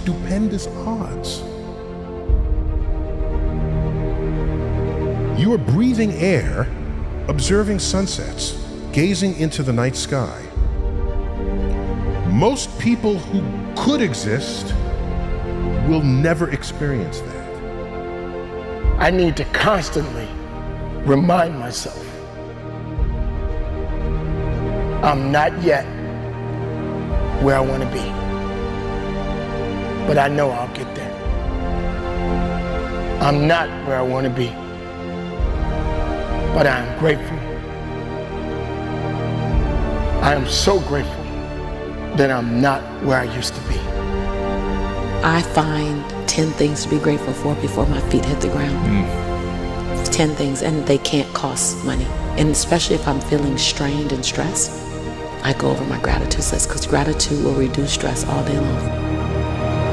stupendous odds. You are breathing air, observing sunsets, gazing into the night sky. Most people who could exist will never experience that. I need to constantly remind myself I'm not yet where I want to be, but I know I'll get there. I'm not where I want to be, but I am grateful. I am so grateful that I'm not where I used to be. I find 10 things to be grateful for before my feet hit the ground. 10 things, and they can't cost money. And especially if I'm feeling strained and stressed, I go over my gratitude list, because gratitude will reduce stress all day long.